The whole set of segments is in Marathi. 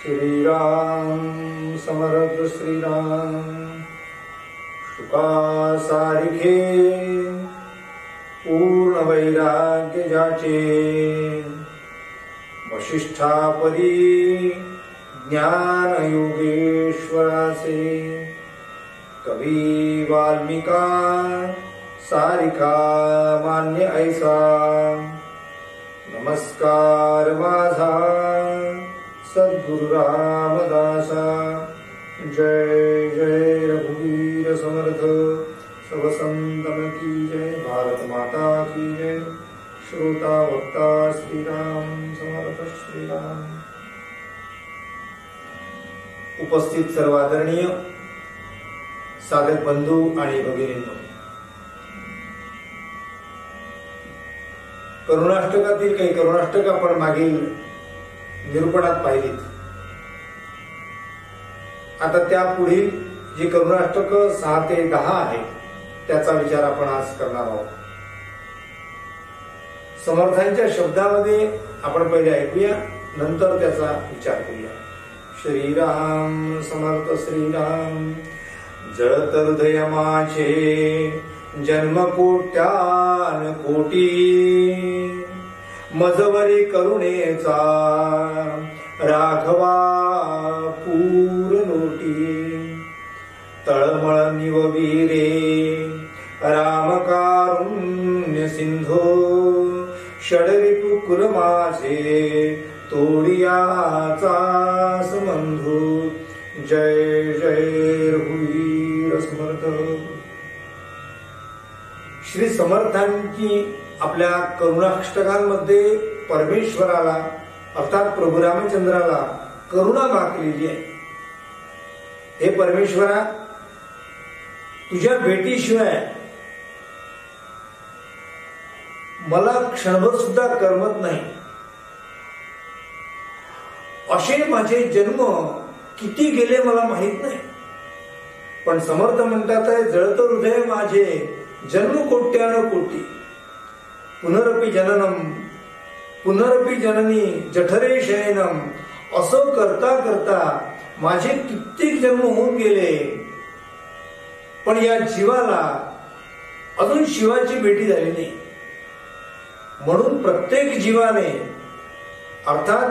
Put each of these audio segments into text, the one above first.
श्रीराम समर्थ श्रीराम शुका सारिखे पूर्ण वैराग्य जाचे वशिष्ठा परी ज्ञान योगेश्वरासे कवी वाल्मिका सारिका मान्य ऐसा नमस्कार माझा सद्गुरु रामदासा। जय जय रघुवीर समर्थ सब संतन की जय। भारत माता की जय। श्रोता वक्ता श्रीराम समर्थ श्रीराम। उपस्थित सर्व आदरणीय साधक बंधू आणि भगिनींनो, करुणाष्टकातील काही करुणाष्टक आपण मागील निरूपणात पाहिलीत। आता त्या पुढील जी करुणाष्टक 6 ते 10 आहे त्याचा विचार आपण आज करणार आहोत। समर्थांच्या शब्दामध्ये आपण पहिले ऐकूया, नंतर त्याचा विचार करूया। श्रीराम समर्थ श्रीराम। जळत हृदय माझे जन्म कोट्यान कोटी, मजवरी करुणेचा राघवा पूर लोटी। तळमळ निववीरे राम कारुण्य सिंधो, षडरिपु कुल माझे तोडियाचा संबंधो। जय जय रघुवीर समर्थ। श्री समर्थांची आपल्या करुणाष्टकांमध्ये परमेश्वराला अर्थात प्रभू रामचंद्राला करुणा मागलेली आहे। हे परमेश्वरा, तुझ्या भेटीशिवाय मला क्षणभर सुद्धा करमत नाही। असे माझे जन्म किती गेले मला माहित नाही, पण समर्थ म्हणतात आहे जळत हृदय माझे जन्म कोट्यान कोटी, पुनरपि जननम पुनरपि जननी जठरे शयनम। असं करता करता माझे कित्येक जन्म होऊन गेले, पण या जीवाला अजून शिवाची भेटी झाली नाही। म्हणून प्रत्येक जीवाने अर्थात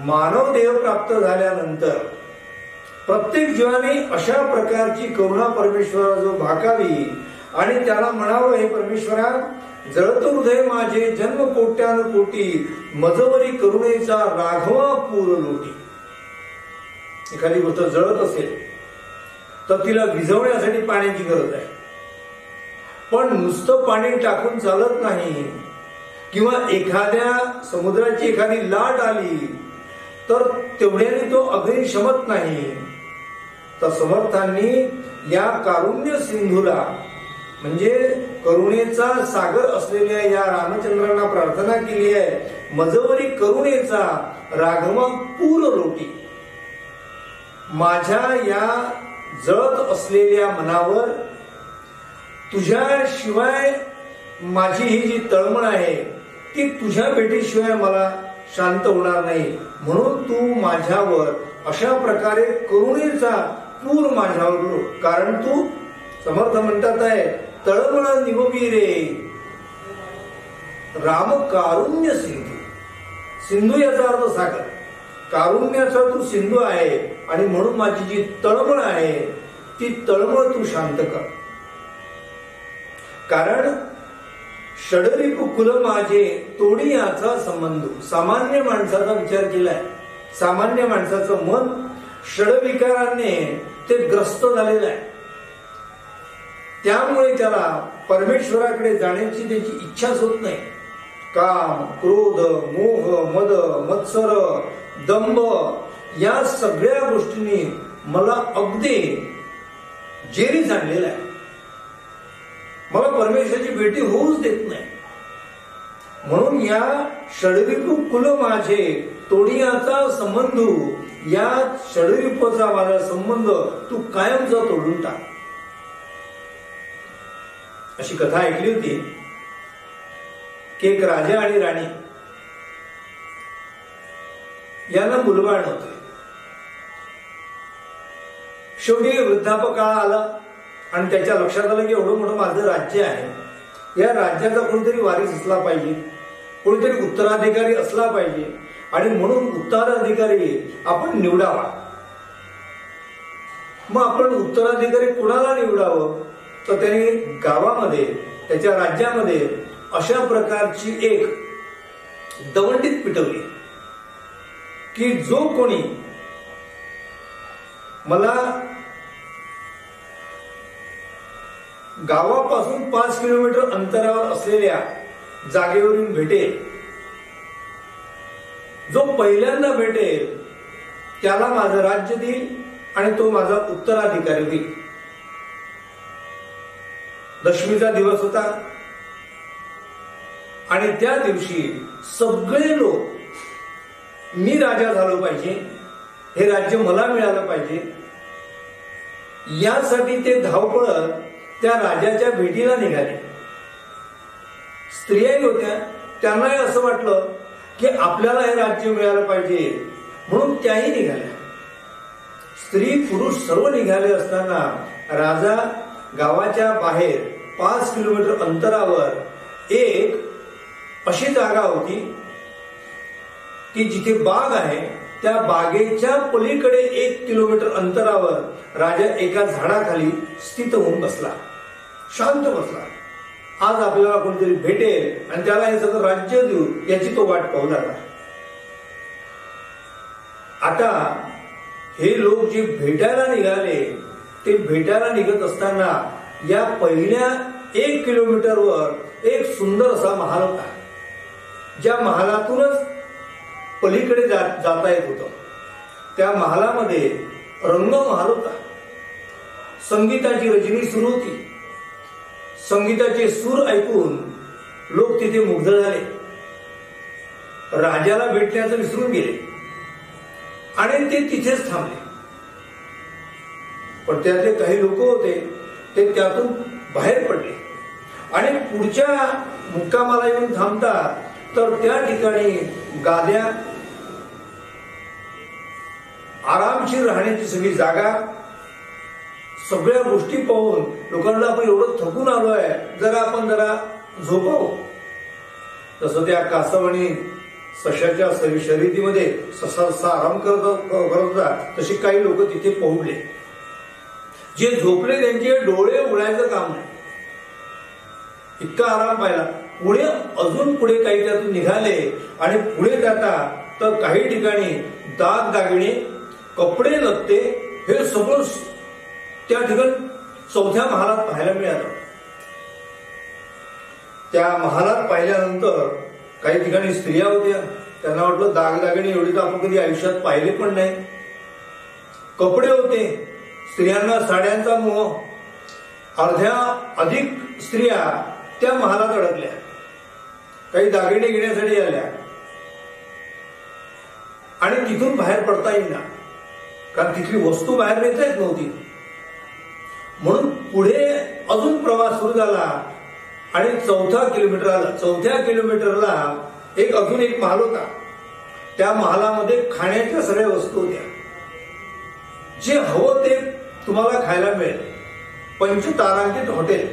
मानव देह प्राप्त झाल्यानंतर प्रत्येक जीवाने अशा प्रकारची करुणा परमेश्वरा जो भाकावी आणि त्याला म्हणावं, हे परमेश्वरा जळत हृदय माझे जन्म कोट्यान कोटी, मजवरी करुणेचा राघवा पूर लोटी। एखादी गोष्ट जळत असेल तर तिला विझवण्यासाठी पाण्याची गरज आहे, पण नुसतं पाणी टाकून चालत नाही। किंवा एखाद्या समुद्राची एखादी लाट आली तर तेवढ्याने तो अग्नी शमत नाही। तर समर्थांनी या कारुण्य सिंधूला म्हणजे करुणेचा सागर असलेल्या या रामचंद्रांना प्रार्थना केली आहे, मजवरी करुणेचा राघवा पूर लोटी। माझ्या या जळत असलेल्या मनावर तुझ्याशिवाय माझी ही जी तळमळ आहे ती तुझ्या भेटीशिवाय मला शांत होणार नाही। म्हणून तू माझ्यावर अशा प्रकारे करुणेचा पूर माझ्यावर लोट, कारण तू समर्थ म्हणतात आहे तळमळ निववीरे राम कारुण्य सिंधू। सिंधू याचा अर्थ सागर, कारुण्याचा तू सिंधू आहे आणि म्हणून माझी जी तळमळ आहे ती तळमळ तू शांत कर। कारण षडरिपु कुल माझे तोडियाचा संबंध। सामान्य माणसाचा विचार केलाय, सामान्य माणसाचं मन षडविकाराने ते ग्रस्त झालेलं आहे, त्यामुळे त्याला परमेश्वराकडे जाण्याची त्याची इच्छाच होत नाही। काम, क्रोध, मोह, मद, मत्सर, दंभ या सगळ्या गोष्टींनी मला अगदी जेरीस आणलेला आहे। मला परमेश्वराची भेटी होऊच देत नाही। म्हणून या षडरिपु कुल माझे तोडियाचा संबंध, या षडरिपूचा माझा संबंध तू कायमचा तोडून टाक। अशी कथा ऐकली होती की एक राजा आणि राणी यांना मुलबाळ नव्हते. शेवटी वृद्धापकाळ काळ आला आणि त्याच्या लक्षात आलं की एवढं मोठं माझं राज्य आहे, या राज्याचा कोणीतरी वारीस असला पाहिजे, कोणीतरी उत्तराधिकारी असला पाहिजे आणि म्हणून उत्तराधिकारी आपण निवडावा. मग आपण उत्तराधिकारी कुणाला निवडावं, तर त्याने गावामध्ये त्याच्या राज्यामध्ये अशा प्रकारची एक दवंडीत पिटवली की जो कोणी मला गावापासून 5 किलोमीटर अंतरावर असलेल्या जागेवरून भेटेल, जो पहिल्यांदा भेटेल त्याला माझं राज्य देईल आणि तो माझा उत्तराधिकारी होईल. दशमीचा दिवस होता आणि त्या दिवशी सगळे लोक मी राजा झालो पाहिजे, हे राज्य मला मिळालं पाहिजे, यासाठी ते धावपळत त्या राजाच्या भेटीला निघाले. स्त्रियाही होत्या, त्यांनाही असं वाटलं की आपल्याला हे राज्य मिळालं पाहिजे, म्हणून त्याही निघाल्या. स्त्री पुरुष सर्व निघाले असताना राजा गावाच्या बाहेर 5 किलोमीटर अंतरावर एक अशी जागा होती की जिथे बाग आहे, त्या बागेच्या पलीकडे 1 किलोमीटर अंतरावर राजा एका झाडाखाली स्थित होऊन बसला, शांत बसला. आज आपल्याला कोणीतरी भेटेल आणि त्याला हे सगळं राज्य देऊ याची तो वाट पाहू लागला. आता हे लोक जे भेटायला निघाले, ते भेटायला निघत असताना या पहिल्या 1 किलोमीटरवर एक सुंदर असा महाल होता, ज्या महालातूनच पलीकडे जाता येत होतं. त्या महालामध्ये रंगमहाल होता. संगीताची रजनी सुरू होती. संगीताचे सूर ऐकून लोक तिथे मुग्ध झाले, राजाला भेटण्याचं विसरून गेले आणि ते तिथेच थांबले. पण त्यातले काही लोक होते ते त्यातून बाहेर पडले आणि पुढच्या मुक्कामाला येऊन थांबतात, तर त्या ठिकाणी गाद्या, आरामशीर राहण्याची सगळी जागा, सगळ्या गोष्टी पाहून लोकांना आपण एवढं थकून आलोय, जरा आपण जरा झोपावं. तसं त्या कासवानी सशाच्या शर्यतीमध्ये ससा आराम करत होता, तशी काही लोक तिथे पोहोचले. जे झोपले त्यांचे डोळे उघडायचं काम नाही, इतका आराम पाहिला. पुढे अजून पुढे काही त्यातून निघाले आणि पुढे जाता तर काही ठिकाणी दागदागिने, कपडे लत्ते हे सगळं त्या ठिकाणी 4थ्या महालात पाहायला मिळालं. त्या महालात पाहिल्यानंतर काही ठिकाणी स्त्रिया होत्या, त्यांना वाटलं दागदागिने एवढी तर आपण कधी आयुष्यात पाहिले पण नाही. कपडे होते, स्त्रियांना साड्यांचा मोह. अर्ध्या अधिक स्त्रिया त्या महालात अडकल्या, काही दागिने घेण्यासाठी आल्या आणि तिथून बाहेर पडता येईना, कारण तिथली वस्तू बाहेर नेता येत नव्हती. म्हणून पुढे अजून प्रवास सुरू झाला आणि 4थ्या किलोमीटर आला. 4थ्या किलोमीटरला अजून एक महाल होता. त्या महालामध्ये खाण्याच्या सगळ्या वस्तू होत्या, जे हवं ते तुम्हाला खायला मिळेल. 5 तारांकित हॉटेल.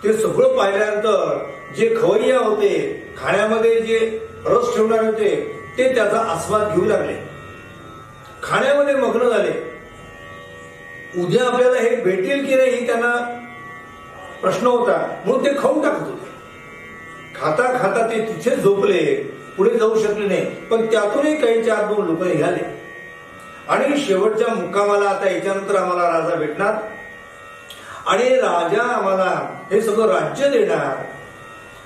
ते सगळं पाहिल्यानंतर जे खवय्या होते, खाण्यामध्ये जे रस ठेवणारे होते, ते त्याचा आस्वाद घेऊ लागले, खाण्यामध्ये मग्न झाले. उद्या आपल्याला हे भेटेल की नाही त्यांना प्रश्न होता, म्हणून ते खाऊन टाकत होते. खाता खाता ते तिथे झोपले, पुढे जाऊ शकले नाही. पण त्यातूनही काही 4-2 लोक निघाले आणि शेवटच्या मुक्कामाला आता याच्यानंतर आम्हाला राजा भेटणार आणि राजा आम्हाला हे सगळं राज्य देणार,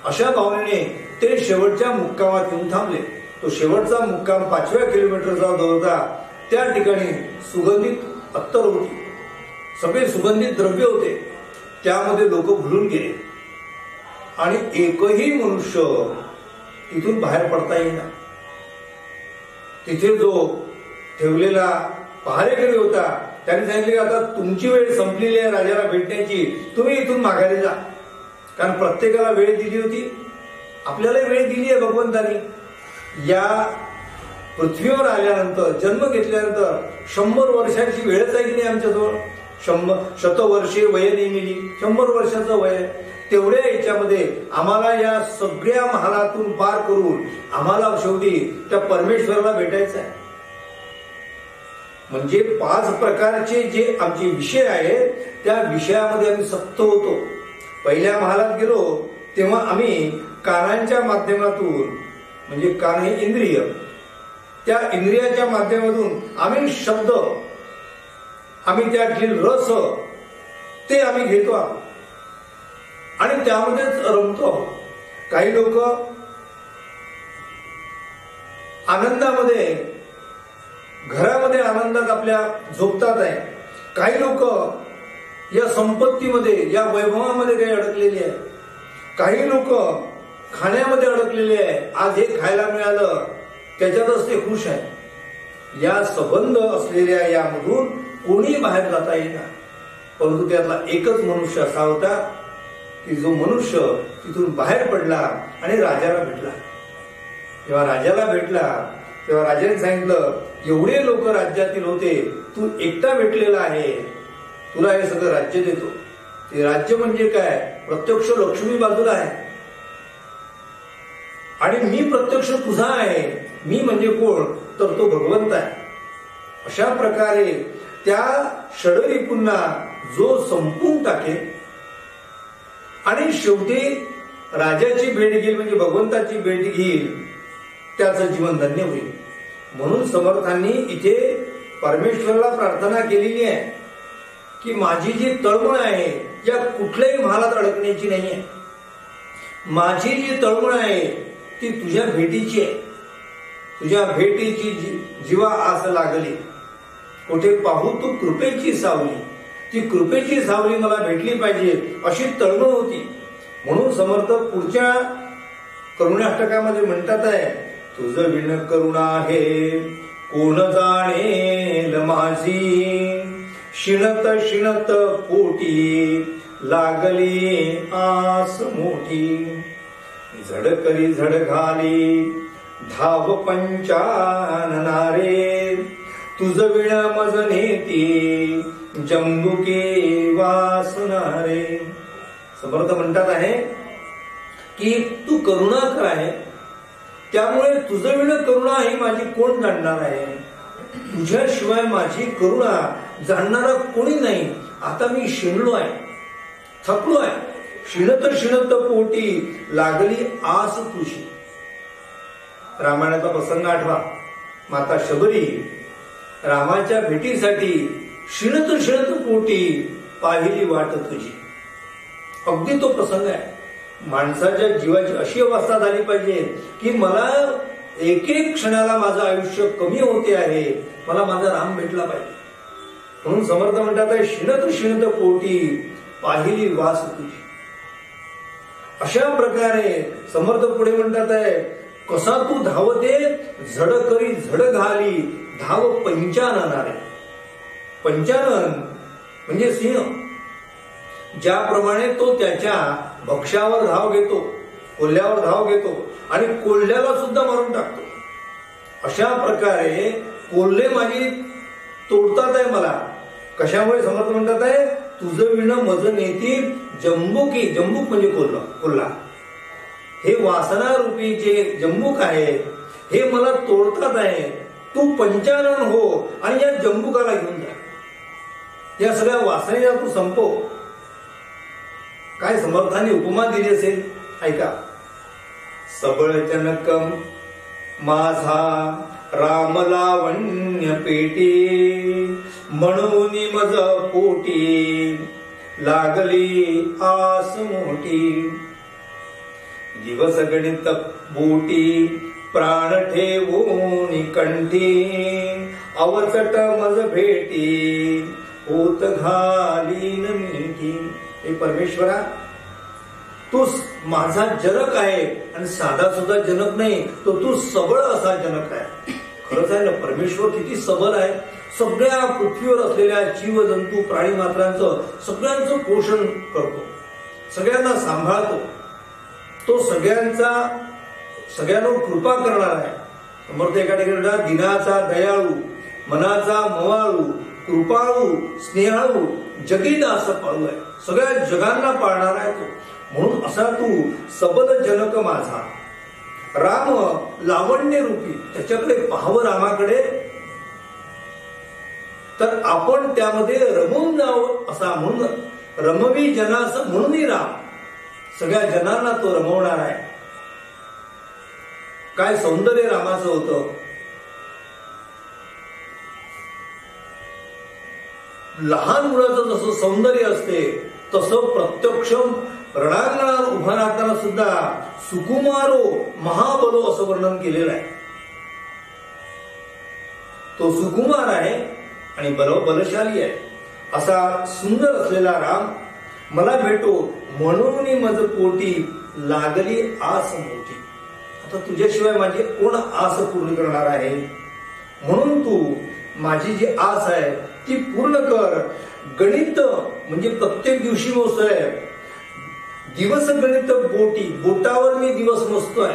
अशा भावनेने ते शेवटच्या मुक्कामात येऊन थांबले. तो शेवटचा मुक्काम 5व्या किलोमीटरचा जो होता, त्या ठिकाणी सुगंधित अत्तर होती, सगळे सुगंधित द्रव्य होते. त्यामध्ये लोक भुलून गेले आणि एकही मनुष्य तिथून बाहेर पडता येईना. तिथे जो ठेवलेला पहारेकरी होता, त्यांनी सांगितले आता तुमची वेळ संपलेली आहे राजाला भेटण्याची, तुम्ही इथून माघारी जा. कारण प्रत्येकाला वेळ दिली होती, आपल्याला वेळ दिली आहे भगवंतानी. या पृथ्वीवर आल्यानंतर जन्म घेतल्यानंतर 100 वर्षाची वेळच आहे की नाही आमच्याजवळ. 100 वर्षे वय नेमिली, 100 वर्षाचं वय आहे. तेवढ्या याच्यामध्ये आम्हाला या सगळ्या महालातून पार करून आम्हाला शेवटी त्या परमेश्वराला भेटायचं आहे. म्हणजे 5 प्रकारचे जे आमचे विषय आहेत त्या विषयामध्ये आम्ही सक्त होतो. पहिल्या महालात गेलो तेव्हा आम्ही कानांच्या माध्यमातून, म्हणजे कान हे इंद्रिय, त्या इंद्रियाच्या माध्यमातून आम्ही शब्द, आम्ही त्यातील रस ते आम्ही घेतो आहोत आणि त्यामध्येच रमतो आहोत. काही लोक आनंदामध्ये, घरामध्ये आनंदात आपल्या झोपतात आहे. काही लोक या संपत्तीमध्ये, या वैभवामध्ये काही अडकलेले आहे. काही लोक खाण्यामध्ये अडकलेले आहे. आज हे खायला मिळालं त्याच्यातच ते खुश आहे. या संबंध असलेल्या यामधून कोणी बाहेर जाता येईना. परंतु त्यातला एकच मनुष्य असा होता की जो मनुष्य तिथून बाहेर पडला आणि राजाला भेटला. जेव्हा राजाला भेटला तेव्हा राजाने सांगितलं, एवढे लोक राज्यातील होते, तू एकटा भेटलेला आहे, तुला हे सगळं राज्य देतो. ते राज्य म्हणजे काय? प्रत्यक्ष लक्ष्मी बाजूला आहे आणि मी प्रत्यक्ष तुझा आहे. मी म्हणजे कोण? तर तो भगवंत आहे. अशा प्रकारे त्या षडरिपूंना जो संपून टाकेल आणि शेवटी राजाची भेट घेईल, म्हणजे भगवंताची भेट घेईल, त्याचं जीवन धन्य होईल. म्हणून समर्थांनी इथे परमेश्वराला प्रार्थना केलेली आहे की माझी जी तळमळ आहे या कुठल्याही महालात अडकण्याची नाही आहे. माझी जी तळमळ आहे ती तुझ्या भेटीची आहे. तुझ्या भेटीची जीवा आस लागली, कुठे पाहू तू कृपेची सावली. ती कृपेची सावली मला भेटली पाहिजे अशी तळमळ होती. म्हणून समर्थ पुढच्या करुणाष्टकामध्ये म्हणतात आहे, तुझं विण करुणा आहे कोण जाणेल माझी, शिणत शिणत पोटी लागली आस मोठी, झड करी झड घाली धाव पंचाननारे, तुझ विण मज नेती जंबुके वासनारे. समर्थ म्हणतात आहे की तू करुणाकर आहे, त्यामुळे तुझं विण करुणा ही माझी कोण जाणणार आहे. तुझ्याशिवाय माझी करुणा जाणणारा कोणी नाही. आता मी शिणलो आहे, थकलो आहे. शिणत शिणत पोटी लागली आस तुझी. रामायणाचा प्रसंग आठवा. माता शबरी रामाच्या भेटीसाठी शिणत शिणत पोटी पाहिली वाट तुझी. अगदी तो प्रसंग आहे. माणसाच्या जीवाची अशी अवस्था झाली पाहिजे की मला एक एक क्षणाला माझं आयुष्य कमी होते आहे, मला माझा राम भेटला पाहिजे. म्हणून समर्थ म्हणतात शिणत शिणत पोटी पाहिली वास तुझी. अशा प्रकारे समर्थ पुढे म्हणतात आहे, कसा तू धावते झड करी झड घाली धाव पंचाननारे. पंचानन म्हणजे सिंह. ज्याप्रमाणे तो त्याच्या भक्ष्यावर धाव घेतो, कोल्ह्यावर धाव घेतो आणि कोल्ह्याला सुद्धा मारून टाकतो, अशा प्रकारे कोल्हे माझी तोडतात आहे मला. कशामुळे? समर्थ म्हणतात आहे, तुझं विण मज नेती जंबुकी. जंबूक म्हणजे कोल्हा. हे वासना रूपी जे जंबूक आहे हे मला तोडतात आहे. तू पंचानन हो आणि या जंबुकाला घेऊन जा. या सगळ्या वासनेला तू संपव. काय समर्थाने उपमा दिली असेल ऐका. सबळ जनकम माझा राम लावण्य पेटी, म्हणून मज पोटी लागली आस मोठी, दिवस गणित बोटी प्राण ठेवून कंठी, अवचट मज भेटी होत घालीन मिठी. हे परमेश्वरा, तू माझा जनक आहे आणि साधा सुद्धा जनक नाही, तो तू सबळ असा जनक आहे. खरंच आहे ना, परमेश्वर किती सबल आहे. सगळ्या पृथ्वीवर असलेल्या जीवजंतू प्राणी मात्रांचं सगळ्यांचं पोषण करतो, सगळ्यांना सांभाळतो. तो सगळ्यांवर कृपा करणार आहे. समर्थ एका ठिकाणी दिनाचा दयाळू, मनाचा मवाळू, कृपाळू, स्नेहाळू, जगीदास पाळू आहे. सगळ्या जगांना पाळणार आहे तो. म्हणून असा तू सबल जनक माझा राम लावण्य रूपी. त्याच्याकडे पाहावं रामाकडे, तर आपण त्यामध्ये रमून जावं असा. म्हणून रमवी जनास म्हणून राम सगळ्या जनांना तो रमवणार आहे. काय सौंदर्य रामाचं होतं. लहान मुलाचं जसं सौंदर्य असते तसं प्रत्यक्ष रणांगणात उभा राहताना सुद्धा सुकुमारो महाबलो असं वर्णन केलेलं आहे. तो सुकुमार आहे आणि बलशाली आहे. असा सुंदर असलेला राम मला भेटो म्हणून मज पोटी लागली आस मोठी. आता तुझ्याशिवाय माझी कोण आस पूर्ण करणार आहे. म्हणून तू माझी जी आस आहे ती पूर्ण कर. गणित म्हणजे प्रत्येक दिवशी मोजतोय. दिवस गणित बोटी, बोटावर मी दिवस मोजतोय.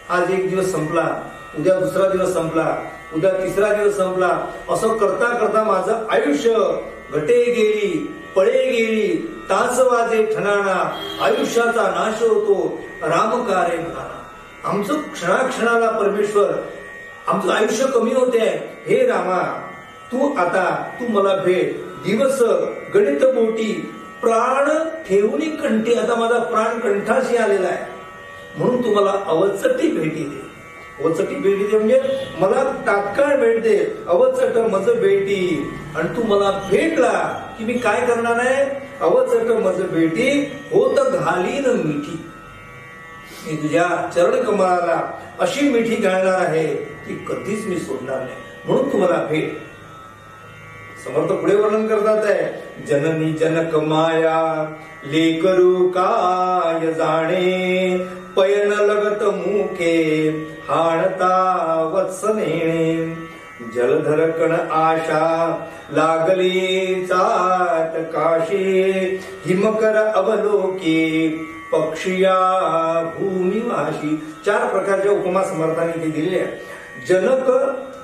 आज एक दिवस संपला, उद्या दुसरा दिवस संपला, उद्या तिसरा दिवस संपला. असं करता करता माझं आयुष्य घटे गेली, पळे गेली, तास वाजे ठणाणा. आयुष्याचा नाश होतो राम कार्य घाना. आमचं क्षणाक्षणाला परमेश्वर, आमचं आयुष्य कमी होते. हे रामा तू मला भेट. दिवस गणित बोटी प्राण ठेवून कंठी. आता माझा प्राण कंठाशी आलेला आहे. म्हणून तू मला अवचटी भेटी दे. अवचटी भेटी दे म्हणजे मला तात्काळ भेट दे. अवचट मज भेटी. आणि तू मला भेटला की मी काय करणार आहे. अवचट मज भेटी होत घालीन मिठी. मी तुझ्या चरण कमळाला अशी मिठी घालणार आहे की कधीच मी सोडणार नाही. म्हणून तू मला भेट. समर्थ पुढे वर्णन करतात आहे. जननी जनक माया लेकरू काय जाणे. पयन लगत मुखे हाणता वत्सनेणे. जलधर कण आशा लागली चातकाशी. हिमकर अवलोके पक्षिया भूमिवाशी. 4 प्रकारच्या उपमा समर्थांनी इथे दिलेल्या. जनक,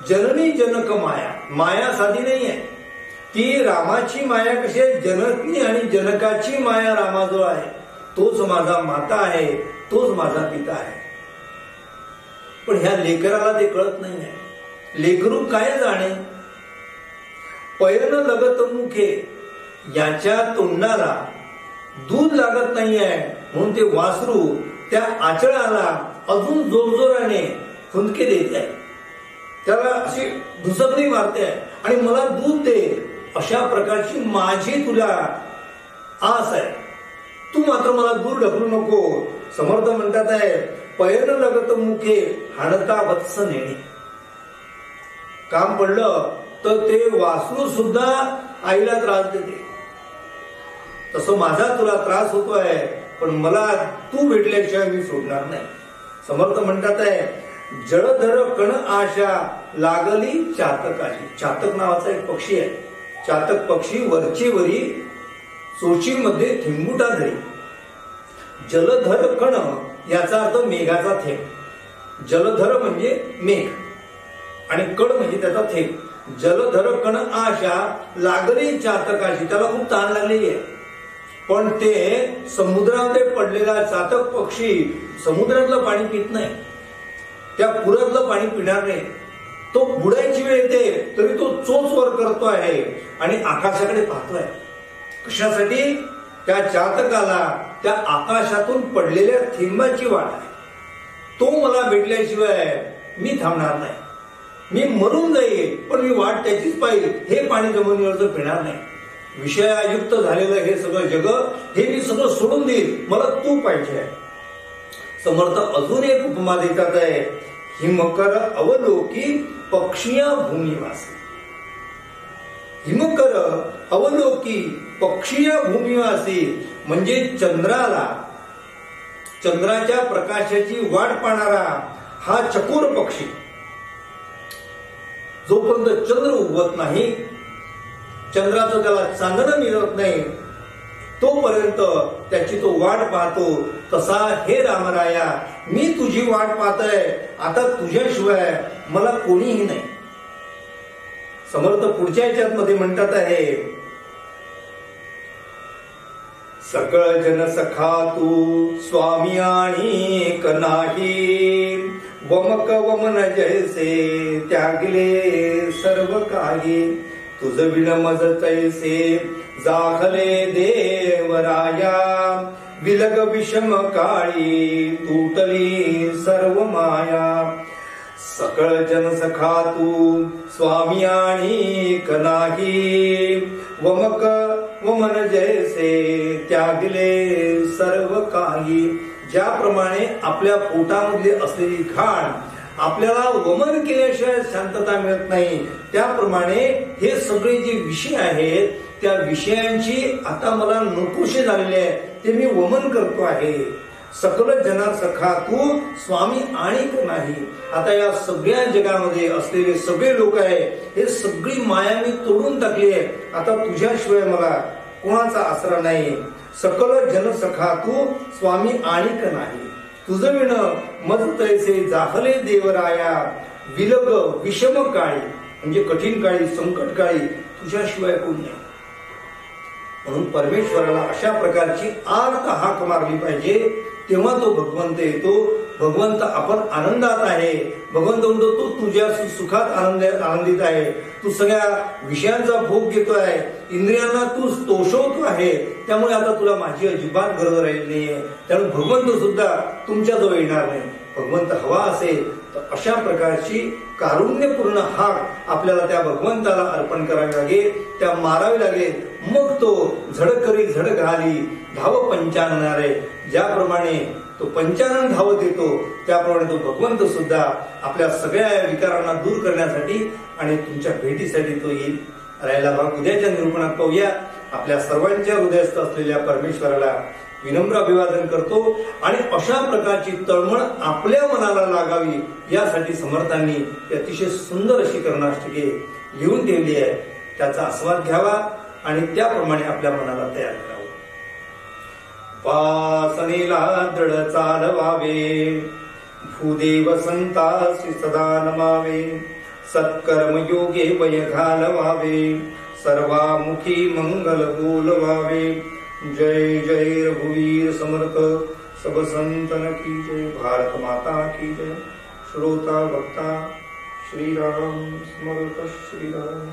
जननी जनक माया. माया साधी नाही आहे ती. रामाची माया कशी आहे. जननी आणि जनकाची माया रामाजवळ आहे. तोच माझा माता आहे, तोच माझा पिता आहे. पण ह्या लेकराला ते कळत नाही आहे. लेकरू काय जाणे. पयन लगत मुखे. याच्या तोंडाला दूध लागत नाही आहे. म्हणून ते वासरू त्या आचळाला अजून जोरजोराने खुंदके देत आहे. त्याला अशी धुसकणी मारते आहे आणि मला दूध दे. अशा प्रकारची माझी तुला आस आहे. तू मात्र मला दूर ढकलू नको. समर्थ म्हणतात आहे पयन लगत मुखे हाणता वत्स नेणे. काम पडलं तर ते वासरू सुद्धा आईला त्रास देते. तसं माझा तुला त्रास होतोय, पण मला तू भेटल्याशिवाय मी सोडणार नाही. समर्थ म्हणतात आहे जळधर कण आशा लागली चातकाशी. चातक नावाचा एक पक्षी आहे. चातक पक्षी वरचेवरी चोचीमध्ये थिंबुटा धरी. जलधर कण याचा अर्थ मेघाचा थेंब. जलधर म्हणजे मेघ आणि कण म्हणजे त्याचा थेंब. जलधर कण आशा लागली चातकाशी. त्याला खूप ताण लागलेली आहे, पण ते समुद्रामध्ये पडलेला चातक पक्षी समुद्रातलं पाणी पित नाही, त्या पुरातलं पाणी पिणार नाही. तो बुडायची वेळ येते तरी तो चोच वर करतो आहे आणि आकाशाकडे पाहतोय. कशासाठी? त्या चातकाला त्या आकाशातून पडलेल्या थेंबाची वाट आहे. तो मला भेटल्याशिवाय मी थांबणार नाही. मी मरून जाईल पण मी वाट त्याचीच पाहिजे. हे पाणी जमिनीवरचं पिणार नाही. विषयायुक्त झालेलं हे सगळं जग हे मी सगळं सोडून देईल. मला तू पाहिजे. समर्थ अजून एक उपमा देतात आहे. हिमकर अवलोकी पक्षिया भूमिवासी. हिमकर अवलोकी पक्षिया भूमिवासी म्हणजे चंद्राला, चंद्राच्या प्रकाशाची वाट पाहणारा हा चकोर पक्षी. जोपर्यंत चंद्र उगवत नाही, चंद्राचं त्याला चांदणं मिळत नाही, तोपर्यंत त्याची तो वाट पाहतो. तसा हे रामराया मी तुझी वाट पाहतोय, आता तुझ्याशिवाय मला कोणीही नाही. समर्थ पुढच्या याच्यात मध्ये म्हणतात आहे, सकळ जन सखा तू स्वामी आणि एक नाही, वमक वमन जैसे त्यागले सर्व काही, तुझ विण मज तैसे जाखले देवराया, विलग विषम काळी तुटली सर्व माया. सकळ जन सखा तू स्वामी आणि एक नाही, वमक वमन जैसे त्यागले सर्व काही. ज्याप्रमाणे आपल्या पोटामध्ये असलेली घाण आपल्याला वमन केल्याशिवाय शांतता मिळत नाही, त्याप्रमाणे हे सगळे जे विषय आहेत त्या विषयांची आता मला नकोशी झालेले आहे, ते मी वमन करतो आहे. सकल जना सखा तू स्वामी आणिक नाही. आता या सगळ्या जगामध्ये असलेले सगळे लोक आहे, हे सगळी माया मी तोडून टाकली आहे. आता तुझ्याशिवाय मला कोणाचा आसरा नाही. सकल जन सखा तू स्वामी आणिक नाही, तुझ विण मज तैसे जाहले देवराया, विलग विषम काळी म्हणजे कठीण काळी संकट काळी तुझ्याशिवाय कोण नाही. म्हणून परमेश्वराला अशा प्रकारची आर्त हाक मारली पाहिजे, तेव्हा तो भगवंत येतो. भगवंत आपण आनंदात आहे, भगवंत म्हणतो तू तुझ्या सुखात आनंदित आहे, तू सगळ्या विषयांचा भोग घेतोय, इंद्रियांना तू तोषवतो आहे, त्यामुळे आता तुला माझी अजिबात गरज राहिली नाहीये. त्यामुळे भगवंत सुद्धा तुमच्या जवळ येणार नाही. भगवंत हवा असेल तर अशा प्रकारची कारुण्यपूर्ण हाक आपल्याला त्या भगवंताला अर्पण करावी लागेल, त्या मारावी लागेल. मग तो झडकरी झड घाली धाव पंचाननारे. ज्याप्रमाणे तो पंचानन धावत येतो, त्याप्रमाणे तो भगवंत सुद्धा आपल्या सगळ्या विकारांना दूर करण्यासाठी आणि तुमच्या भेटीसाठी तो येईल. राहिला भाग उद्याच्या निरूपणात पाहूया. आपल्या सर्वांच्या हृदयस्थ असलेल्या परमेश्वराला विनम्र अभिवादन करतो आणि अशा प्रकारची तळमळ आपल्या मनाला लागावी यासाठी समर्थांनी अतिशय सुंदर अशी कर्णाष्टके लिहून ठेवली आहे. त्याचा आस्वाद घ्यावा आणि त्याप्रमाणे आपल्या मनाला तयार करावं. वासनेला दृढ चालवावे, भूदेव संतासी सदा नमावे, सत्कर्म योगे वय घालवावे, सर्वामुखी मंगल बोलवावे. जय जय रघुवीर समर्थ सब संतन की जय. भारत माता की जय. श्रोता भक्ता श्रीराम समर्थ श्रीराम.